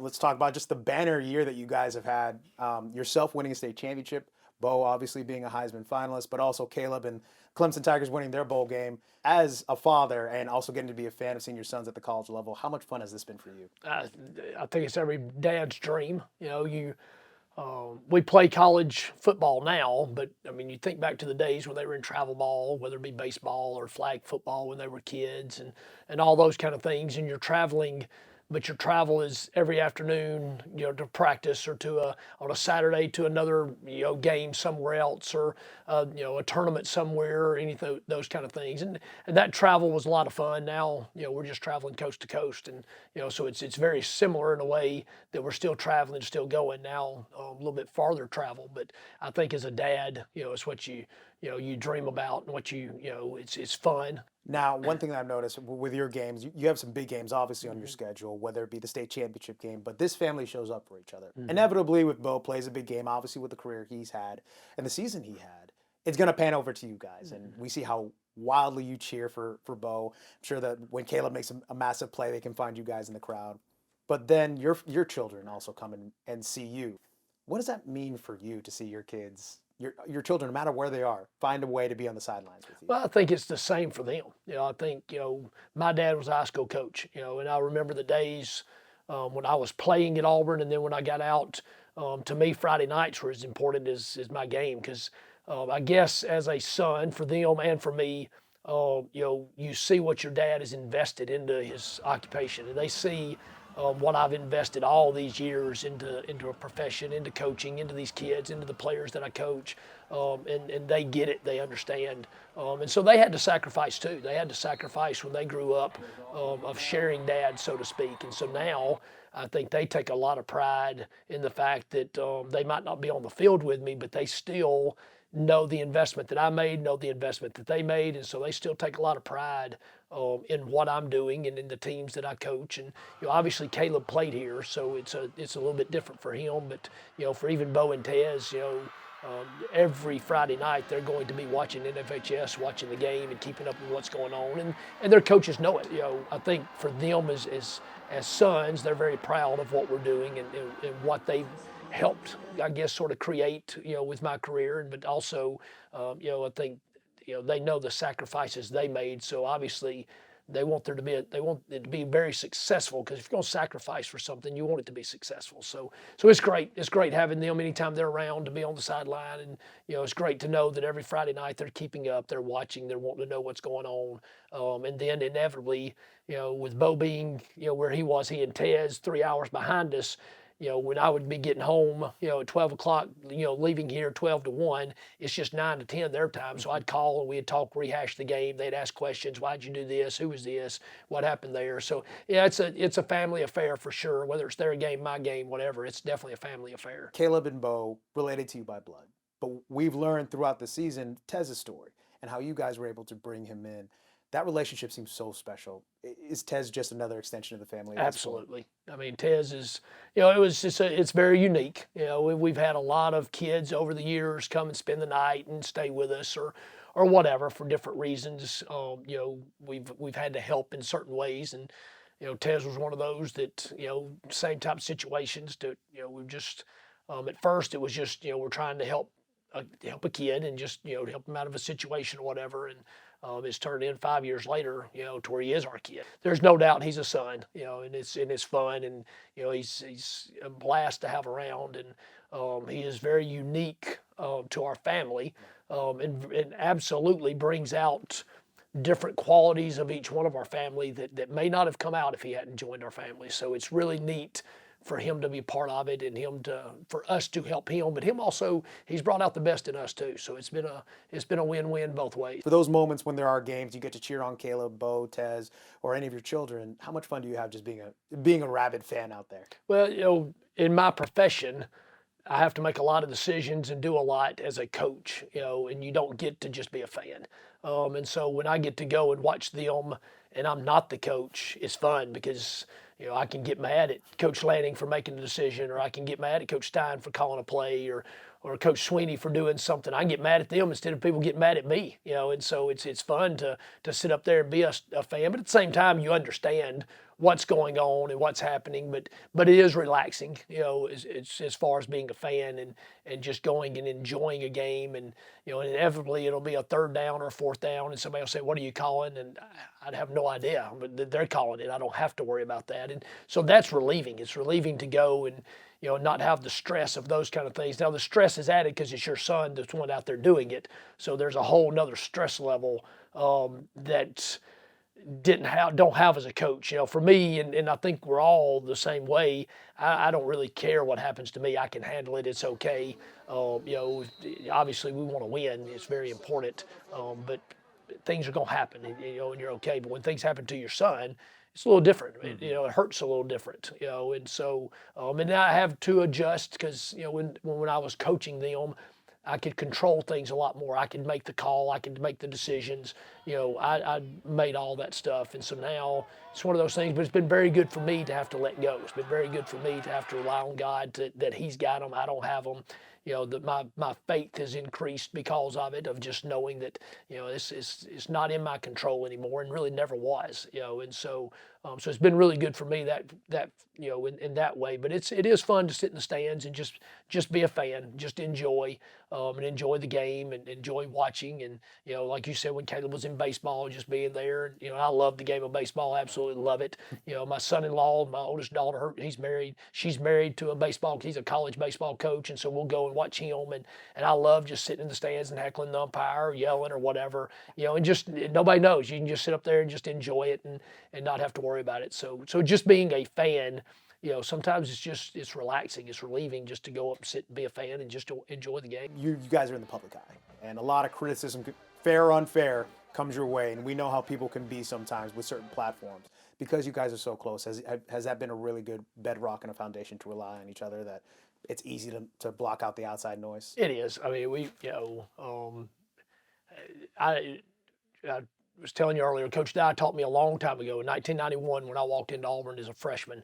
let's talk about just the banner year that you guys have had. Yourself winning a state championship, Bo obviously being a Heisman finalist, but also Caleb and Clemson Tigers winning their bowl game. As a father and also getting to be a fan of seeing your sons at the college level, how much fun has this been for you? I think it's every dad's dream. We play college football now, but I mean, you think back to the days when they were in travel ball, whether it be baseball or flag football when they were kids, and all those kind of things. And you're traveling, but your travel is every afternoon, to practice or on a Saturday to another, game somewhere else or, a tournament somewhere or anything, those kind of things. And that travel was a lot of fun. Now, we're just traveling coast to coast. And, so it's very similar in a way that we're still traveling, still going now, a little bit farther travel. But I think as a dad, it's what you dream about and what it's fun. Now, one thing that I've noticed with your games, you have some big games obviously on your schedule, whether it be the state championship game, but this family shows up for each other. Inevitably, with Bo plays a big game, obviously with the career he's had and the season he had, it's going to pan over to you guys. And we see how wildly you cheer for Bo. I'm sure that when Caleb makes a massive play, they can find you guys in the crowd. But then your children also come and see you. What does that mean for you to see your kids, your children, no matter where they are, find a way to be on the sidelines with you? Well, I think it's the same for them. I think, my dad was a high school coach, and I remember the days when I was playing at Auburn, and then when I got out, to me, Friday nights were as important as my game because I guess as a son, for them and for me, you see what your dad has invested into his occupation, and they see what I've invested all these years into a profession, into coaching, into these kids, into the players that I coach, and they get it, they understand. And so they had to sacrifice too. They had to sacrifice when they grew up of sharing dad, so to speak. And so now I think they take a lot of pride in the fact that they might not be on the field with me, but they still know the investment that I made, know the investment that they made, and so they still take a lot of pride in what I'm doing and in the teams that I coach. And obviously Caleb played here, so it's a little bit different for him. But for even Bo and Tez, every Friday night they're going to be watching NFHS, watching the game, and keeping up with what's going on. And their coaches know it. I think for them as sons, they're very proud of what we're doing and what they've helped, I guess, sort of create, with my career. But also, I think, they know the sacrifices they made. So obviously, they want it to be very successful, because if you're going to sacrifice for something, you want it to be successful. So it's great. It's great having them anytime they're around to be on the sideline, and it's great to know that every Friday night they're keeping up, they're watching, they're wanting to know what's going on, and then inevitably, with Bo being where he and Tez 3 hours behind us. When I would be getting home, at 12 o'clock, leaving here 12 to 1, it's just 9 to 10 their time. So I'd call and we'd talk, rehash the game. They'd ask questions. Why'd you do this? Who was this? What happened there? So, yeah, it's a family affair for sure. Whether it's their game, my game, whatever, it's definitely a family affair. Caleb and Bo related to you by blood, but we've learned throughout the season Tez's story and how you guys were able to bring him in. That relationship seems so special. Is Tez just another extension of the family? Absolutely. I mean, Tez is, it's very unique. We've had a lot of kids over the years come and spend the night and stay with us or whatever for different reasons. We've had to help in certain ways, and Tez was one of those that same type of situations. We've just at first it was just we're trying to help a kid and just help him out of a situation or whatever, and it's turned in 5 years later, to where he is our kid. There's no doubt he's a son, and it's fun, and he's a blast to have around, and he is very unique to our family, and absolutely brings out different qualities of each one of our family that may not have come out if he hadn't joined our family. So it's really neat for him to be part of it, and for us to help him, but him also, he's brought out the best in us too. So it's been a win-win both ways. For those moments when there are games, you get to cheer on Caleb, Bo, Tez, or any of your children. How much fun do you have just being a rabid fan out there? Well, in my profession, I have to make a lot of decisions and do a lot as a coach, and you don't get to just be a fan. And so when I get to go and watch them and I'm not the coach, it's fun because I can get mad at Coach Lanning for making the decision, or I can get mad at Coach Stein for calling a play, or Coach Sweeney for doing something, I can get mad at them instead of people getting mad at me, and so it's fun to sit up there and be a fan, but at the same time you understand what's going on and what's happening, but it is relaxing, as far as being a fan and just going and enjoying a game, and inevitably it'll be a third down or a fourth down, and somebody will say, "What are you calling?" And I'd have no idea, but they're calling it. I don't have to worry about that, and so that's relieving. It's relieving to go and not have the stress of those kind of things. Now the stress is added because it's your son that's one out there doing it, so there's a whole nother stress level that don't have as a coach. For me, and I think we're all the same way. I don't really care what happens to me. I can handle it. It's okay. Obviously we want to win. It's very important. But things are going to happen, and you're okay. But when things happen to your son, it's a little different. It hurts a little different. And so and I have to adjust because when I was coaching them, I could control things a lot more. I could make the call. I could make the decisions. I made all that stuff. And so now it's one of those things, but it's been very good for me to have to let go. It's been very good for me to have to rely on God that He's got them. I don't have them. That my faith has increased because of it, of just knowing that, it's not in my control anymore, and really never was, and so it's been really good for me that in that way. But it is fun to sit in the stands and just be a fan, just enjoy and enjoy the game and enjoy watching. And like you said, when Caleb was in baseball, just being there. I love the game of baseball, absolutely love it. My son-in-law, my oldest daughter, she's married to a baseball. He's a college baseball coach, and so we'll go and watch him. And I love just sitting in the stands and heckling the umpire, or yelling or whatever. And just nobody knows. You can just sit up there and just enjoy it and not have to worry about it. So just being a fan, sometimes it's relaxing, it's relieving just to go up and sit and be a fan and just to enjoy the game. You guys are in the public eye, and a lot of criticism, fair or unfair, comes your way, and we know how people can be sometimes with certain platforms. Because you guys are so close, has that been a really good bedrock and a foundation to rely on each other, that it's easy to block out the outside noise? It is. I mean, I was telling you earlier, Coach Dye taught me a long time ago in 1991 when I walked into Auburn as a freshman,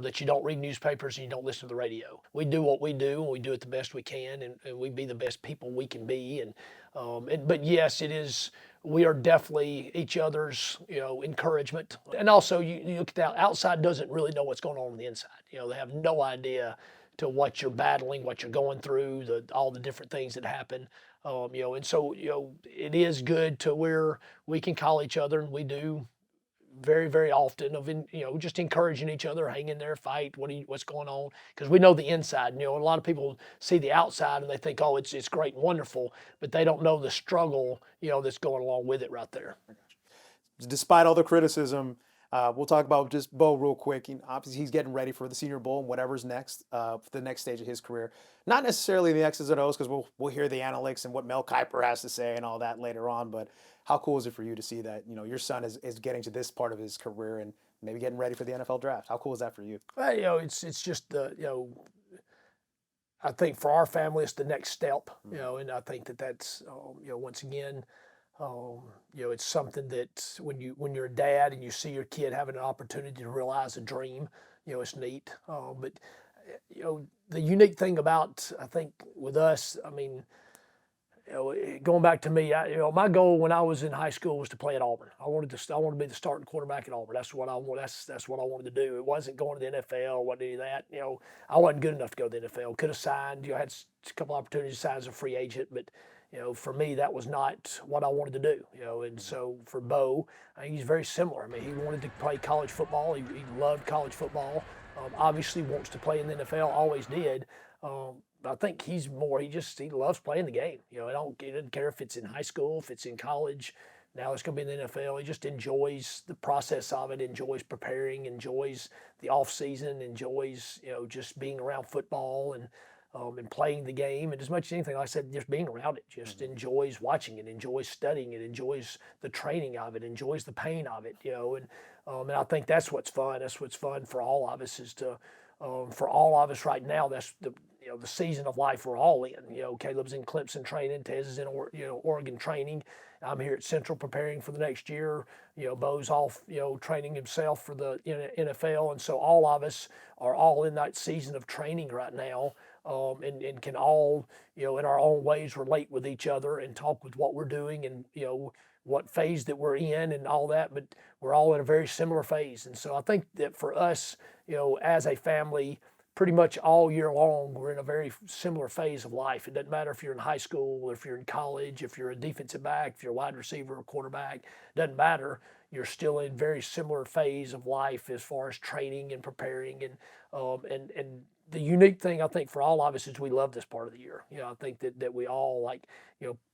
that you don't read newspapers and you don't listen to the radio. We do what we do, and we do it the best we can, and we be the best people we can be. But yes, it is. We are definitely each other's, encouragement. And also, you look at the outside doesn't really know what's going on the inside. They have no idea to what you're battling, what you're going through, all the different things that happen. And so, it is good to where we can call each other, and we do very, very often, of just encouraging each other, hang in there, fight, what's going on, because we know the inside. A lot of people see the outside and they think, oh, it's great and wonderful, but they don't know the struggle, that's going along with it right there. Despite all the criticism, we'll talk about just Bo real quick. Obviously, he's getting ready for the Senior Bowl and whatever's next, for the next stage of his career. Not necessarily the X's and O's, because we'll hear the analytics and what Mel Kiper has to say and all that later on. But how cool is it for you to see that your son is getting to this part of his career and maybe getting ready for the NFL draft? How cool is that for you? Well, it's just I think for our family it's the next step. And I think that's once again. It's something that when you're a dad and you see your kid having an opportunity to realize a dream, it's neat. But the unique thing about, I think, with us, I mean, going back to me, my goal when I was in high school was to play at Auburn. I wanted to be the starting quarterback at Auburn. That's what I wanted to do. It wasn't going to the NFL, wasn't any of that. I wasn't good enough to go to the NFL. Could have signed. I had a couple opportunities to sign as a free agent, but for me, that was not what I wanted to do. And so for Bo, I think he's very similar. I mean, he wanted to play college football. He loved college football. Obviously wants to play in the NFL. Always did. I think he loves playing the game. He doesn't care if it's in high school, if it's in college. Now it's going to be in the NFL. He just enjoys the process of it, enjoys preparing, enjoys the off season, enjoys just being around football and playing the game. And as much as anything, like I said, just being around it, just enjoys watching it, enjoys studying it, enjoys the training of it, enjoys the pain of it. And I think that's what's fun. That's what's fun for all of us is to. For all of us right now, the season of life we're all in. Caleb's in Clemson training, Tez is in Oregon training. I'm here at Central preparing for the next year. Bo's off, training himself for the NFL, and so all of us are all in that season of training right now, and can all, in our own ways relate with each other and talk with what we're doing and what phase that we're in and all that. But we're all in a very similar phase, and so I think that for us, as a family, pretty much all year long, we're in a very similar phase of life. It doesn't matter if you're in high school, or if you're in college, if you're a defensive back, if you're a wide receiver or quarterback, it doesn't matter. You're still in very similar phase of life as far as training and preparing. And the unique thing I think for all of us is we love this part of the year. I think that we all like,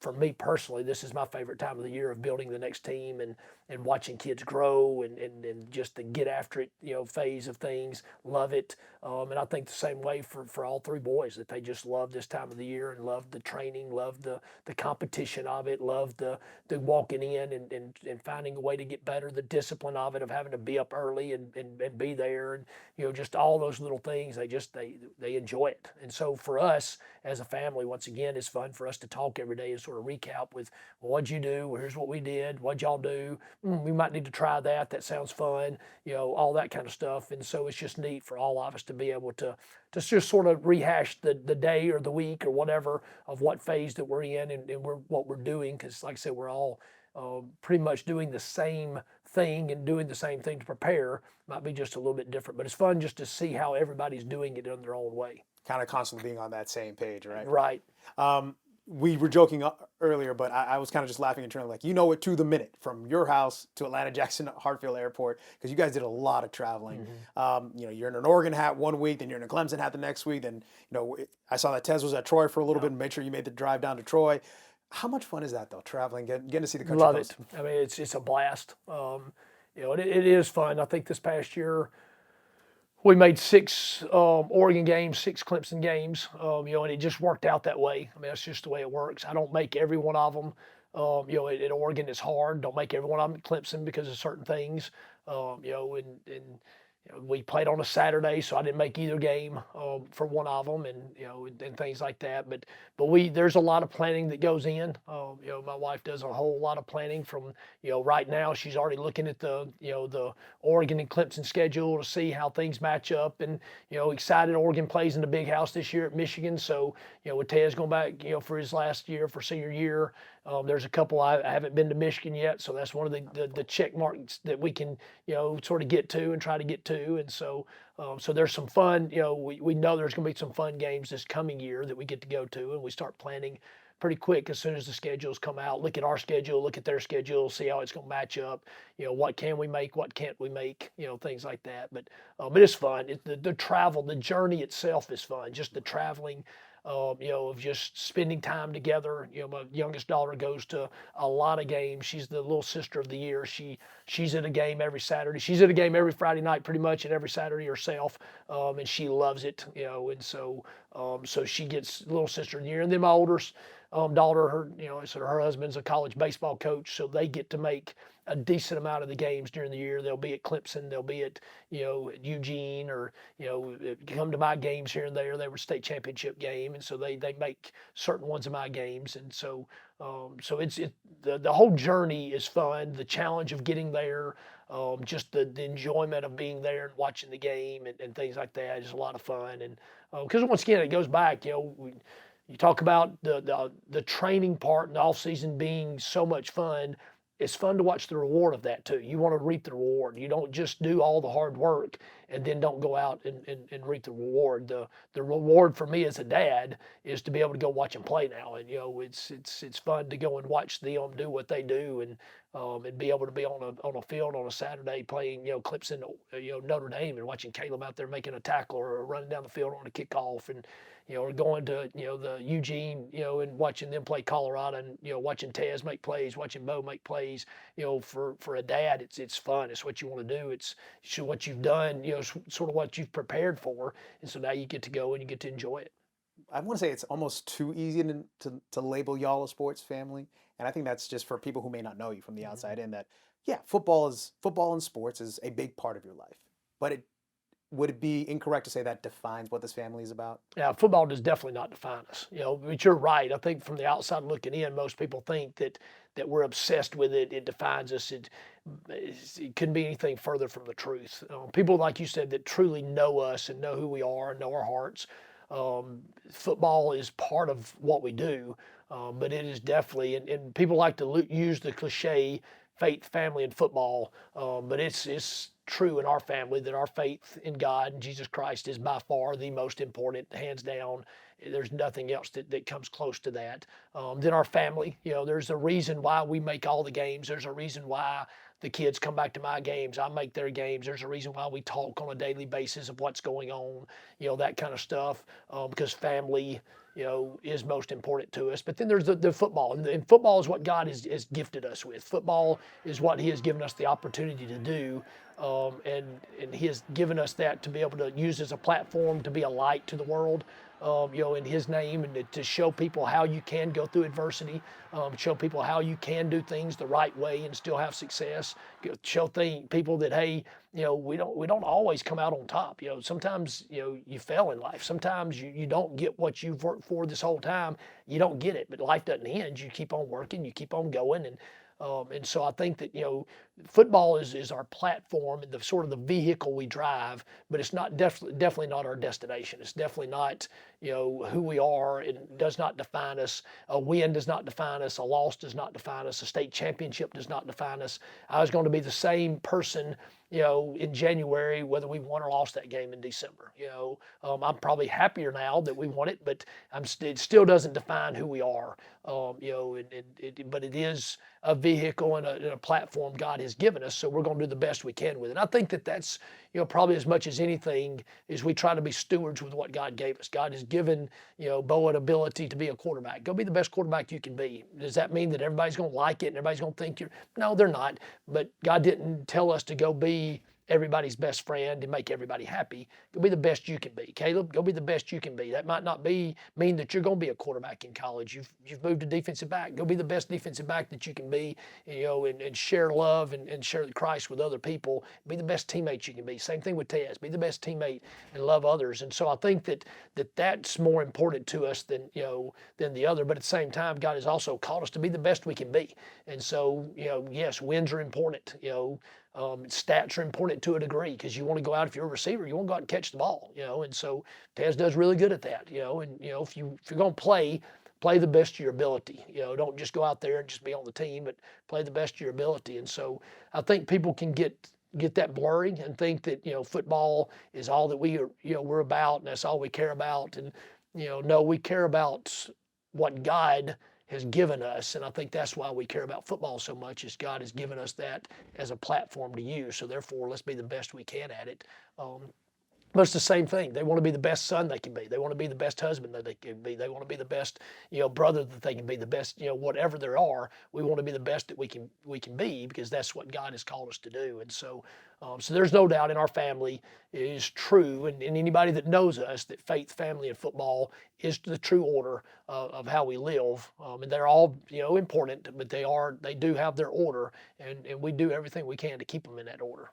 for me personally, this is my favorite time of the year of building the next team and watching kids grow and just the get after it, phase of things. Love it. And I think the same way for all three boys, that they just love this time of the year and love the training, love the competition of it, love the walking in and finding a way to get better, the discipline of it, of having to be up early and be there, and just all those little things. They enjoy it. And so for us as a family, once again, it's fun for us to talk every day and sort of recap with, well, what'd you do? Well, here's what we did. What'd y'all do? We might need to try that. That sounds fun. All that kind of stuff. And so it's just neat for all of us to be able to just sort of rehash the day or the week or whatever of what phase that we're in and what we're doing. Because like I said, we're all pretty much doing the same thing and doing the same thing to prepare. Might be just a little bit different, but it's fun just to see how everybody's doing it in their own way. Kind of constantly being on that same page, right? Right. We were joking earlier, but I was kind of just laughing internally, like, it to the minute from your house to Atlanta Jackson Hartfield Airport, because you guys did a lot of traveling. You're in an Oregon hat one week, then you're in a Clemson hat the next week. Then, I saw that Tez was at Troy for a little bit and made sure you made the drive down to Troy. How much fun is that, though, traveling, getting to see the country? Love it. I mean, it's a blast. It is fun. I think this past year we made 6 Oregon games, 6 Clemson games, and it just worked out that way. I mean, that's just the way it works. I don't make every one of them. At Oregon it's hard. Don't make every one of them at Clemson because of certain things. And we played on a Saturday, so I didn't make either game for one of them, and things like that. But there's a lot of planning that goes in. My wife does a whole lot of planning from right now. She's already looking at the Oregon and Clemson schedule to see how things match up, and excited. Oregon plays in the Big House this year at Michigan, so with Tez going back for his last year for senior year. There's a couple I haven't been to Michigan yet, so that's one of the check marks that we can sort of get to and try to get to, and so there's some fun. We know there's going to be some fun games this coming year that we get to go to, and we start planning pretty quick as soon as the schedules come out. Look at our schedule, look at their schedule, see how it's going to match up. What can we make, what can't we make, things like that. But it's fun. The travel, the journey itself is fun. Just the traveling. Of just spending time together. My youngest daughter goes to a lot of games. She's the little sister of the year. She's at a game every Saturday. She's at a game every Friday night, pretty much, and every Saturday herself. And she loves it. And so she gets little sister of the year. And then my oldest daughter, her husband's a college baseball coach, so they get to make a decent amount of the games during the year. They'll be at Clemson, they'll be at Eugene, or come to my games here and there. They were state championship game, and so they make certain ones of my games, and so it's the whole journey is fun. The challenge of getting there, just the enjoyment of being there and watching the game and things like that is a lot of fun. And because once again it goes back, you talk about the training part and the off season being so much fun. It's fun to watch the reward of that too. You want to reap the reward. You don't just do all the hard work and then don't go out and reap the reward. The reward for me as a dad is to be able to go watch them play now. And it's fun to go and watch them do what they do and be able to be on a field on a Saturday playing Clemson, Notre Dame, and watching Caleb out there making a tackle or running down the field on a kickoff, and or going to the Eugene, and watching them play Colorado, and watching Tez make plays, watching Bo make plays. For a dad, it's fun. It's what you want to do. It's what you've done. Sort of what you've prepared for, and so now you get to go and you get to enjoy it. I want to say it's almost too easy to label y'all a sports family, and I think that's just for people who may not know you from the outside in. That football and sports is a big part of your life, but would it be incorrect to say that defines what this family is about? Now, football does definitely not define us, but you're right. I think from the outside looking in, most people think that we're obsessed with it. It defines us. It couldn't be anything further from the truth. People, like you said, that truly know us and know who we are and know our hearts. Football is part of what we do, but it is definitely, and people like to use the cliche faith, family, and football, but it's true in our family that our faith in God and Jesus Christ is by far the most important, hands down. There's nothing else that comes close to that. Then our family, there's a reason why we make all the games. There's a reason why the kids come back to my games. I make their games. There's a reason why we talk on a daily basis of what's going on, that kind of stuff, because family, is most important to us. But then there's the football, and football is what God has gifted us with. Football is what He has given us the opportunity to do, and He has given us that to be able to use as a platform to be a light to the world. In His name, and to show people how you can go through adversity, show people how you can do things the right way and still have success. Show people that, hey, we don't always come out on top. Sometimes you fail in life. Sometimes you don't get what you've worked for this whole time. You don't get it, but life doesn't end. You keep on working. You keep on going, and so I think that football is our platform and the sort of the vehicle we drive, but it's not definitely not our destination. It's definitely not who we are. It does not define us. A win does not define us. A loss does not define us. A state championship does not define us. I was going to be the same person in January, whether we won or lost that game in December. I'm probably happier now that we won it, but it still doesn't define who we are. But it is a vehicle and a platform God has given us, so we're going to do the best we can with it. And I think that's probably as much as anything is we try to be stewards with what God gave us. God has given Bo an ability to be a quarterback. Go be the best quarterback you can be. Does that mean that everybody's going to like it and everybody's going to think you're? No, they're not. But God didn't tell us to go be everybody's best friend and make everybody happy. Go be the best you can be. Caleb, go be the best you can be. That might not mean that you're going to be a quarterback in college. You've moved to defensive back. Go be the best defensive back that you can be, and share love and share Christ with other people. Be the best teammate you can be. Same thing with Tez. Be the best teammate and love others. And so I think that's more important to us than the other. But at the same time, God has also called us to be the best we can be. And so yes, wins are important. Stats are important to a degree because you want to go out, if you're a receiver, you want to go out and catch the ball, and so Tez does really good at that, and if you're going to play the best of your ability, don't just go out there and just be on the team, but play the best of your ability. And so I think people can get that blurring and think that football is all that we're about and that's all we care about, and no, we care about what God has given us, and I think that's why we care about football so much, is God has given us that as a platform to use. So therefore, let's be the best we can at it. But it's the same thing. They want to be the best son they can be. They want to be the best husband that they can be. They want to be the best, brother that they can be. The best, whatever there are. We want to be the best that we can be, because that's what God has called us to do. And so, so there's no doubt in our family it is true, and anybody that knows us, that faith, family, and football is the true order of how we live. And they're all important, but they do have their order, and we do everything we can to keep them in that order.